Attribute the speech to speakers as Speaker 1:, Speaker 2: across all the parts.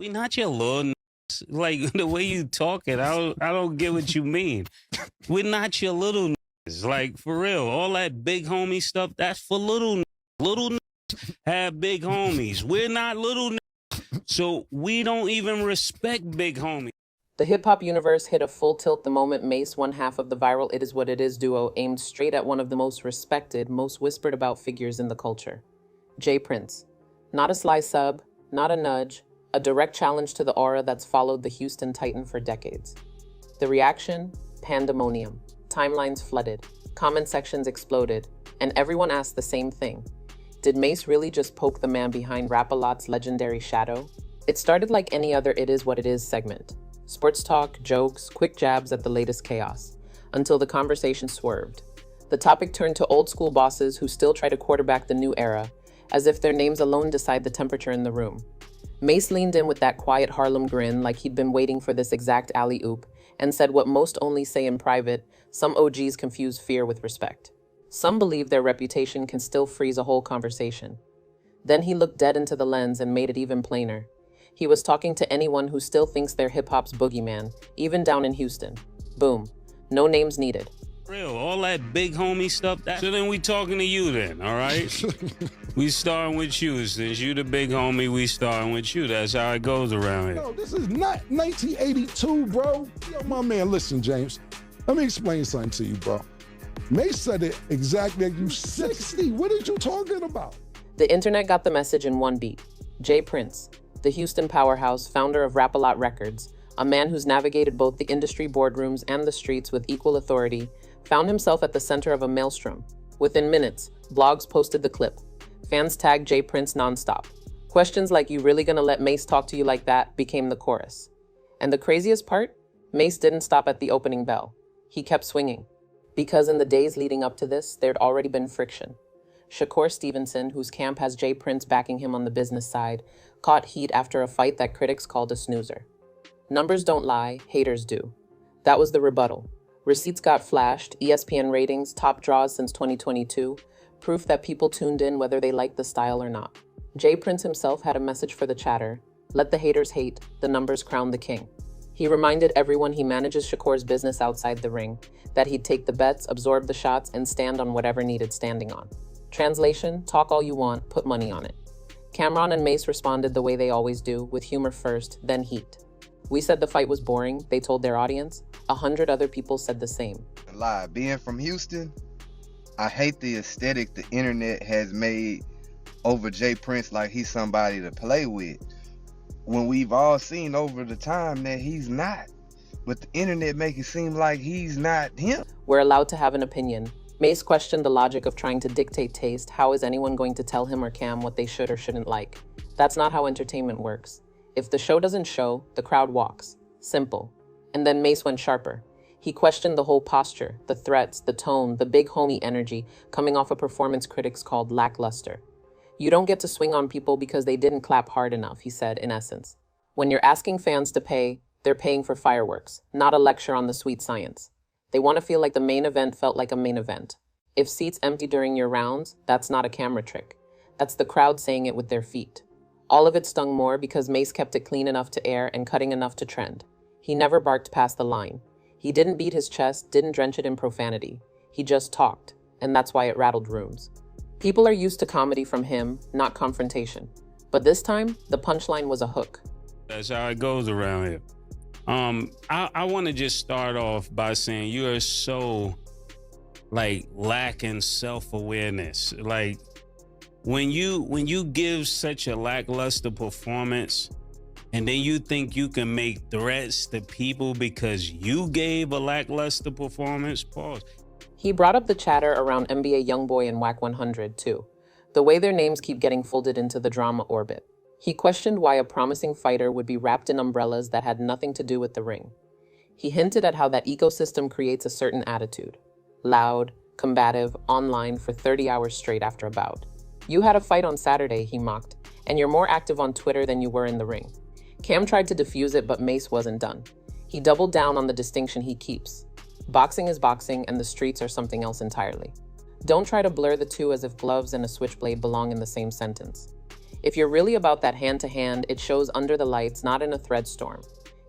Speaker 1: We not your little like the way you talking. I don't get what you mean. We're not your little like for real. All that big homie stuff, that's for little little have big homies. We're not little so we don't even respect big homies.
Speaker 2: The hip-hop universe hit a full tilt the moment Mace, one half of the viral It Is What It Is duo, aimed straight at one of the most respected, most whispered about figures in the culture. J. Prince. Not a sly sub, not a nudge, a direct challenge to the aura that's followed the Houston Titan for decades. The reaction? Pandemonium. Timelines flooded, comment sections exploded, and everyone asked the same thing. Did Mace really just poke the man behind Rap-A-Lot's legendary shadow? It started like any other It Is What It Is segment. Sports talk, jokes, quick jabs at the latest chaos, until the conversation swerved. The topic turned to old school bosses who still try to quarterback the new era, as if their names alone decide the temperature in the room. Mace leaned in with that quiet Harlem grin like he'd been waiting for this exact alley-oop, and said what most only say in private: some OGs confuse fear with respect. Some believe their reputation can still freeze a whole conversation. Then he looked dead into the lens and made it even plainer. He was talking to anyone who still thinks they're hip-hop's boogeyman, even down in Houston. Boom. No names needed.
Speaker 1: Real, all that big homie stuff. So then we talking to you then, all right? We starting with you. Since you the big homie, we starting with you. That's how it goes around here.
Speaker 3: No, this is not 1982, bro. Yo, my man, listen, James. Let me explain something to you, bro. Mace said it exactly like you 60. What are you talking about?
Speaker 2: The internet got the message in one beat. J. Prince, the Houston powerhouse, founder of Rap-A-Lot Records, a man who's navigated both the industry boardrooms and the streets with equal authority, found himself at the center of a maelstrom. Within minutes, blogs posted the clip. Fans tagged J. Prince nonstop. Questions like, "You really gonna let Mace talk to you like that?" became the chorus. And the craziest part? Mace didn't stop at the opening bell. He kept swinging. Because in the days leading up to this, there'd already been friction. Shakur Stevenson, whose camp has J. Prince backing him on the business side, caught heat after a fight that critics called a snoozer. Numbers don't lie, haters do. That was the rebuttal. Receipts got flashed, ESPN ratings, top draws since 2022, proof that people tuned in whether they liked the style or not. J. Prince himself had a message for the chatter. Let the haters hate, the numbers crown the king. He reminded everyone he manages Shakur's business outside the ring, that he'd take the bets, absorb the shots, and stand on whatever needed standing on. Translation, talk all you want, put money on it. Camron and Mace responded the way they always do, with humor first, then heat. We said the fight was boring, they told their audience. 100 other people said the same.
Speaker 4: Lie. Being from Houston, I hate the aesthetic the internet has made over J. Prince like he's somebody to play with, when we've all seen over the time that he's not. But the internet make it seem like he's not him.
Speaker 2: We're allowed to have an opinion. Mace questioned the logic of trying to dictate taste. How is anyone going to tell him or Cam what they should or shouldn't like? That's not how entertainment works. If the show doesn't show, the crowd walks. Simple. And then Mace went sharper. He questioned the whole posture, the threats, the tone, the big homie energy coming off a performance critics called lackluster. You don't get to swing on people because they didn't clap hard enough, he said, in essence. When you're asking fans to pay, they're paying for fireworks, not a lecture on the sweet science. They want to feel like the main event felt like a main event. If seats empty during your rounds, that's not a camera trick. That's the crowd saying it with their feet. All of it stung more because Mace kept it clean enough to air and cutting enough to trend. He never barked past the line. He didn't beat his chest, didn't drench it in profanity. He just talked, and that's why it rattled rooms. People are used to comedy from him, not confrontation. But this time, the punchline was a hook.
Speaker 1: That's how it goes around here. I want to just start off by saying you are so lacking self-awareness. Like when you give such a lackluster performance and then you think you can make threats to people because you gave a lackluster performance, pause.
Speaker 2: He brought up the chatter around NBA Youngboy and Whack 100 too, the way their names keep getting folded into the drama orbit. He questioned why a promising fighter would be wrapped in umbrellas that had nothing to do with the ring. He hinted at how that ecosystem creates a certain attitude. Loud, combative, online for 30 hours straight after a bout. You had a fight on Saturday, he mocked, and you're more active on Twitter than you were in the ring. Cam tried to defuse it, but Mace wasn't done. He doubled down on the distinction he keeps. Boxing is boxing, and the streets are something else entirely. Don't try to blur the two as if gloves and a switchblade belong in the same sentence. If you're really about that hand-to-hand, it shows under the lights, not in a thread storm.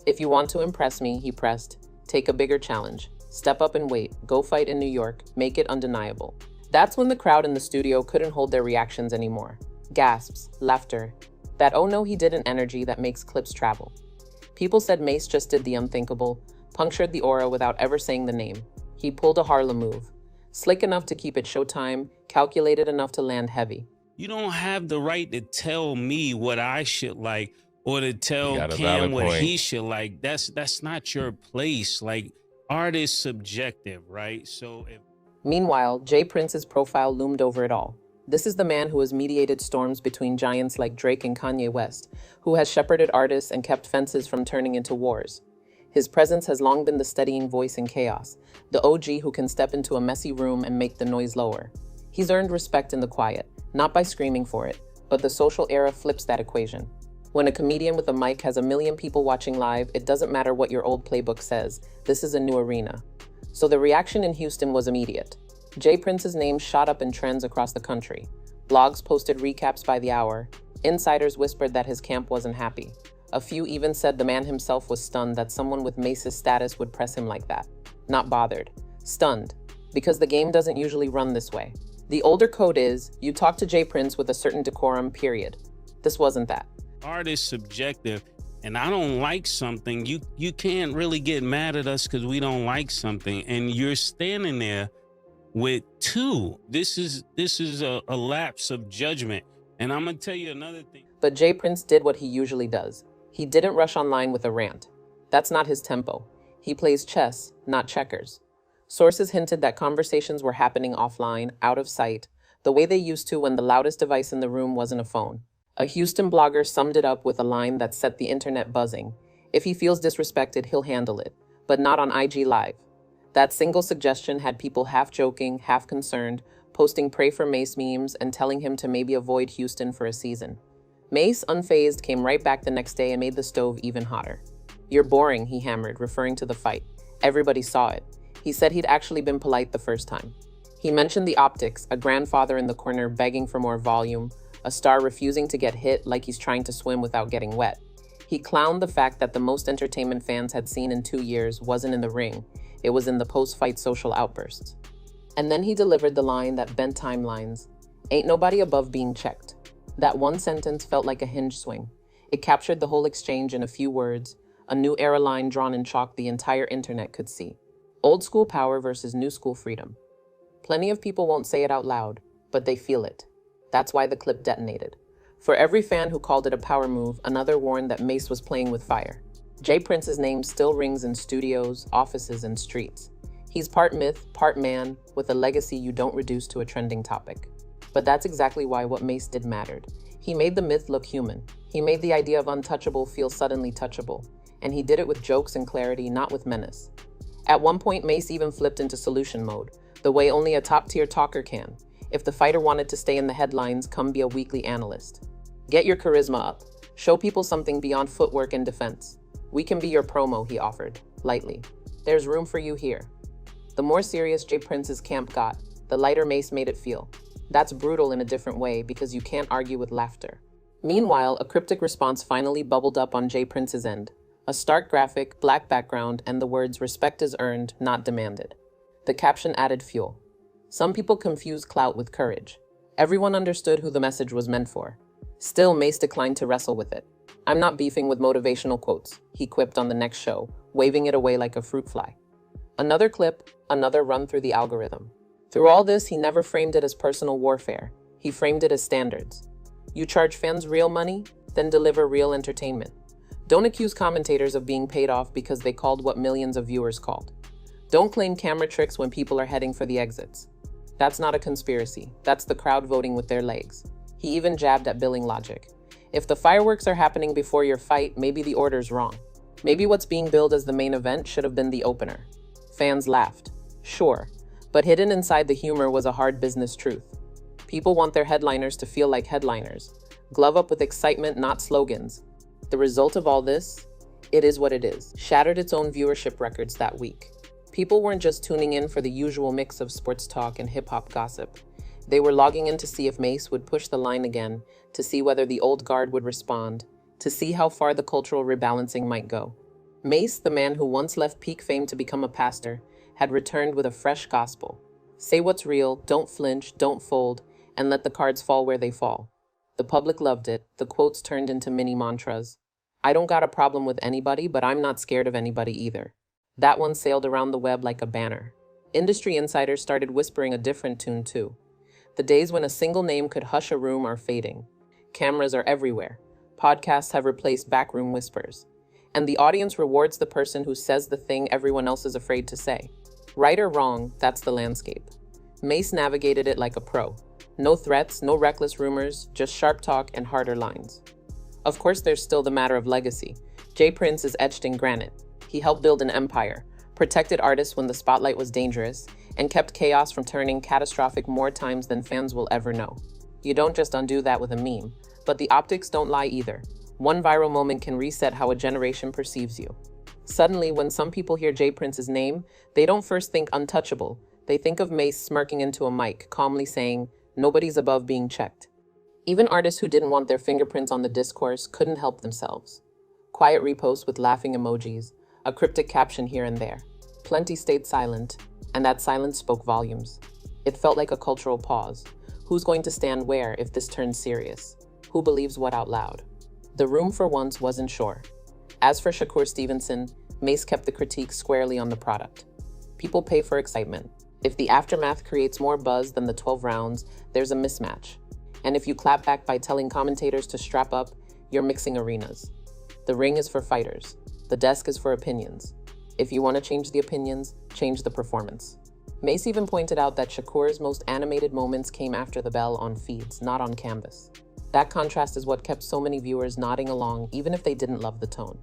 Speaker 2: If you want to impress me, he pressed, take a bigger challenge. Step up and wait. Go fight in New York. Make it undeniable. That's when the crowd in the studio couldn't hold their reactions anymore. Gasps, laughter, that oh no he didn't energy that makes clips travel. People said Mace just did the unthinkable, punctured the aura without ever saying the name. He pulled a Harlem move. Slick enough to keep it showtime, calculated enough to land heavy.
Speaker 1: You don't have the right to tell me what I should like or to tell Cam what he should like. That's not your place. Like, art is subjective, right? So if...
Speaker 2: Meanwhile, Jay Prince's profile loomed over it all. This is the man who has mediated storms between giants like Drake and Kanye West, who has shepherded artists and kept fences from turning into wars. His presence has long been the steadying voice in chaos, the OG who can step into a messy room and make the noise lower. He's earned respect in the quiet, not by screaming for it, but the social era flips that equation. When a comedian with a mic has 1 million people watching live, it doesn't matter what your old playbook says. This is a new arena. So the reaction in Houston was immediate. Jay Prince's name shot up in trends across the country. Blogs posted recaps by the hour. Insiders whispered that his camp wasn't happy. A few even said the man himself was stunned that someone with Mace's status would press him like that. Not bothered. Stunned. Because the game doesn't usually run this way. The older code is, you talk to Jay Prince with a certain decorum, period. This wasn't that.
Speaker 1: Art is subjective, and I don't like something. You can't really get mad at us because we don't like something, and you're standing there with two. This is a lapse of judgment. And I'm gonna tell you another thing.
Speaker 2: But Jay Prince did what he usually does. He didn't rush online with a rant. That's not his tempo. He plays chess, not checkers. Sources hinted that conversations were happening offline, out of sight, the way they used to when the loudest device in the room wasn't a phone. A Houston blogger summed it up with a line that set the internet buzzing. If he feels disrespected, he'll handle it, but not on IG Live. That single suggestion had people half joking, half concerned, posting pray for Mace memes and telling him to maybe avoid Houston for a season. Mace, unfazed, came right back the next day and made the stove even hotter. You're boring, he hammered, referring to the fight. Everybody saw it. He said he'd actually been polite the first time. He mentioned the optics, a grandfather in the corner begging for more volume, a star refusing to get hit like he's trying to swim without getting wet. He clowned the fact that the most entertainment fans had seen in 2 years wasn't in the ring, it was in the post-fight social outbursts. And then he delivered the line that bent timelines. Ain't nobody above being checked. That one sentence felt like a hinge swing. It captured the whole exchange in a few words, a new era line drawn in chalk the entire internet could see. Old school power versus new school freedom. Plenty of people won't say it out loud, but they feel it. That's why the clip detonated. For every fan who called it a power move, another warned that Mace was playing with fire. Jay Prince's name still rings in studios, offices, and streets. He's part myth, part man, with a legacy you don't reduce to a trending topic. But that's exactly why what Mace did mattered. He made the myth look human. He made the idea of untouchable feel suddenly touchable. And he did it with jokes and clarity, not with menace. At one point, Mace even flipped into solution mode, the way only a top-tier talker can. If the fighter wanted to stay in the headlines, come be a weekly analyst. Get your charisma up. Show people something beyond footwork and defense. We can be your promo, he offered, lightly. There's room for you here. The more serious Jay Prince's camp got, the lighter Mace made it feel. That's brutal in a different way because you can't argue with laughter. Meanwhile, a cryptic response finally bubbled up on Jay Prince's end. A stark graphic, black background, and the words "respect is earned, not demanded." The caption added fuel. Some people confuse clout with courage. Everyone understood who the message was meant for. Still, Mace declined to wrestle with it. I'm not beefing with motivational quotes, he quipped on the next show, waving it away like a fruit fly. Another clip, another run through the algorithm. Through all this, he never framed it as personal warfare. He framed it as standards. You charge fans real money, then deliver real entertainment. Don't accuse commentators of being paid off because they called what millions of viewers called. Don't claim camera tricks when people are heading for the exits. That's not a conspiracy. That's the crowd voting with their legs. He even jabbed at billing logic. If the fireworks are happening before your fight, maybe the order's wrong. Maybe what's being billed as the main event should have been the opener. Fans laughed. Sure. But hidden inside the humor was a hard business truth. People want their headliners to feel like headliners. Glove up with excitement, not slogans. The result of all this, it is what it is, shattered its own viewership records that week. People weren't just tuning in for the usual mix of sports talk and hip-hop gossip. They were logging in to see if Mace would push the line again, to see whether the old guard would respond, to see how far the cultural rebalancing might go. Mace, the man who once left peak fame to become a pastor, had returned with a fresh gospel. Say what's real, don't flinch, don't fold, and let the cards fall where they fall. The public loved it. The quotes turned into mini mantras. I don't got a problem with anybody, but I'm not scared of anybody either. That one sailed around the web like a banner. Industry insiders started whispering a different tune too. The days when a single name could hush a room are fading. Cameras are everywhere. Podcasts have replaced backroom whispers. And the audience rewards the person who says the thing everyone else is afraid to say. Right or wrong, that's the landscape. Mace navigated it like a pro. No threats, no reckless rumors, just sharp talk and harder lines. Of course, there's still the matter of legacy. J. Prince is etched in granite. He helped build an empire, protected artists when the spotlight was dangerous, and kept chaos from turning catastrophic more times than fans will ever know. You don't just undo that with a meme, but the optics don't lie either. One viral moment can reset how a generation perceives you. Suddenly, when some people hear J. Prince's name, they don't first think untouchable. They think of Mace smirking into a mic, calmly saying, "Nobody's above being checked." Even artists who didn't want their fingerprints on the discourse couldn't help themselves. Quiet reposts with laughing emojis, a cryptic caption here and there. Plenty stayed silent, and that silence spoke volumes. It felt like a cultural pause. Who's going to stand where if this turns serious? Who believes what out loud? The room for once wasn't sure. As for Shakur Stevenson, Mace kept the critique squarely on the product. People pay for excitement. If the aftermath creates more buzz than the 12 rounds, there's a mismatch. And if you clap back by telling commentators to strap up, you're mixing arenas. The ring is for fighters. The desk is for opinions. If you want to change the opinions, change the performance. Mace even pointed out that Shakur's most animated moments came after the bell on feeds, not on canvas. That contrast is what kept so many viewers nodding along, even if they didn't love the tone.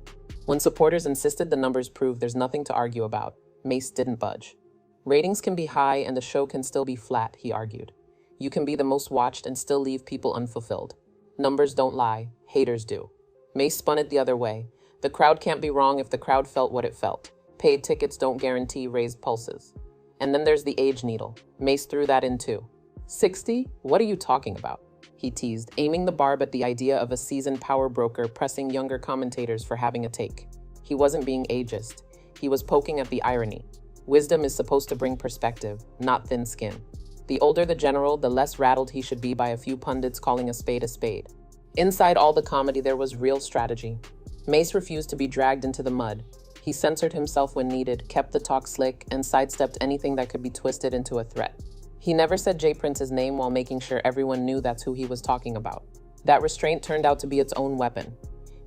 Speaker 2: When supporters insisted, the numbers proved there's nothing to argue about. Mace didn't budge. Ratings can be high and the show can still be flat, he argued. You can be the most watched and still leave people unfulfilled. Numbers don't lie, haters do. Mace spun it the other way. The crowd can't be wrong if the crowd felt what it felt. Paid tickets don't guarantee raised pulses. And then there's the age needle. Mace threw that in too. 60? What are you talking about? He teased, aiming the barb at the idea of a seasoned power broker pressing younger commentators for having a take. He wasn't being ageist. He was poking at the irony. Wisdom is supposed to bring perspective, not thin skin. The older the general, the less rattled he should be by a few pundits calling a spade a spade. Inside all the comedy, there was real strategy. Mace refused to be dragged into the mud. He censored himself when needed, kept the talk slick, and sidestepped anything that could be twisted into a threat. He never said J. Prince's name while making sure everyone knew that's who he was talking about. That restraint turned out to be its own weapon.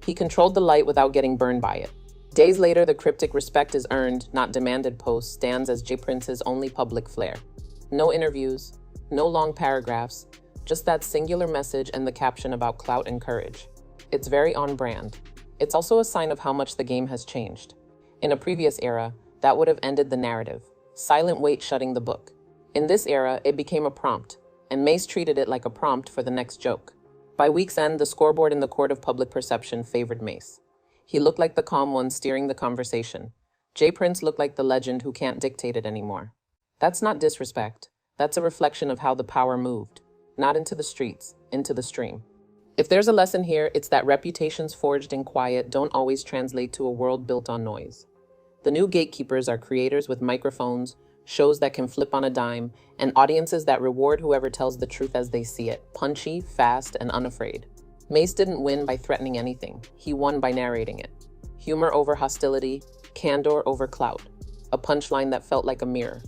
Speaker 2: He controlled the light without getting burned by it. Days later, the cryptic "respect is earned, not demanded" post stands as J. Prince's only public flair. No interviews, no long paragraphs, just that singular message and the caption about clout and courage. It's very on brand. It's also a sign of how much the game has changed. In a previous era, that would have ended the narrative. Silent wait shutting the book. In this era, it became a prompt, and Mace treated it like a prompt for the next joke. By week's end, the scoreboard in the court of public perception favored Mace. He looked like the calm one steering the conversation. J. Prince looked like the legend who can't dictate it anymore. That's not disrespect. That's a reflection of how the power moved. Not into the streets, into the stream. If there's a lesson here, it's that reputations forged in quiet don't always translate to a world built on noise. The new gatekeepers are creators with microphones, shows that can flip on a dime, and audiences that reward whoever tells the truth as they see it, punchy, fast, and unafraid. Mace didn't win by threatening anything. He won by narrating it. Humor over hostility, candor over clout. A punchline that felt like a mirror.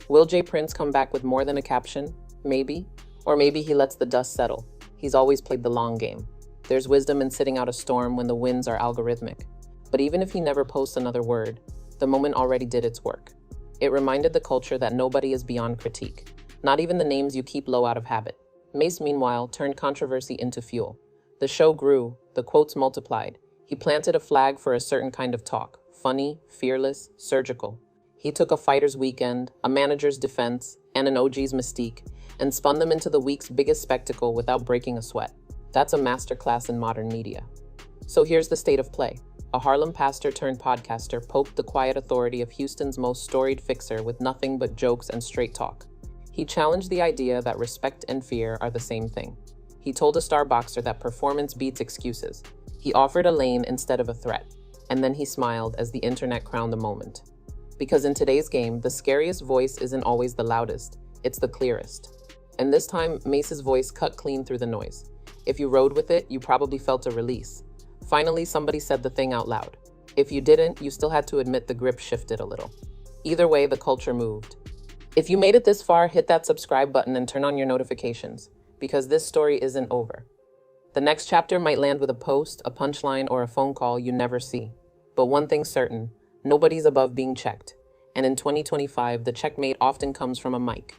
Speaker 2: Will J. Prince come back with more than a caption? Maybe. Or maybe he lets the dust settle. He's always played the long game. There's wisdom in sitting out a storm when the winds are algorithmic. But even if he never posts another word, the moment already did its work. It reminded the culture that nobody is beyond critique, not even the names you keep low out of habit. Mace, meanwhile, turned controversy into fuel. The show grew, the quotes multiplied. He planted a flag for a certain kind of talk, funny, fearless, surgical. He took a fighter's weekend, a manager's defense, and an OG's mystique, and spun them into the week's biggest spectacle without breaking a sweat. That's a masterclass in modern media. So here's the state of play. A Harlem pastor turned podcaster poked the quiet authority of Houston's most storied fixer with nothing but jokes and straight talk. He challenged the idea that respect and fear are the same thing. He told a star boxer that performance beats excuses. He offered a lane instead of a threat. And then he smiled as the internet crowned the moment. Because in today's game, the scariest voice isn't always the loudest, it's the clearest. And this time, Mace's voice cut clean through the noise. If you rode with it, you probably felt a release. Finally, somebody said the thing out loud. If you didn't, you still had to admit the grip shifted a little. Either way, the culture moved. If you made it this far, hit that subscribe button and turn on your notifications, because this story isn't over. The next chapter might land with a post, a punchline, or a phone call you never see. But one thing's certain, nobody's above being checked. And in 2025, the checkmate often comes from a mic.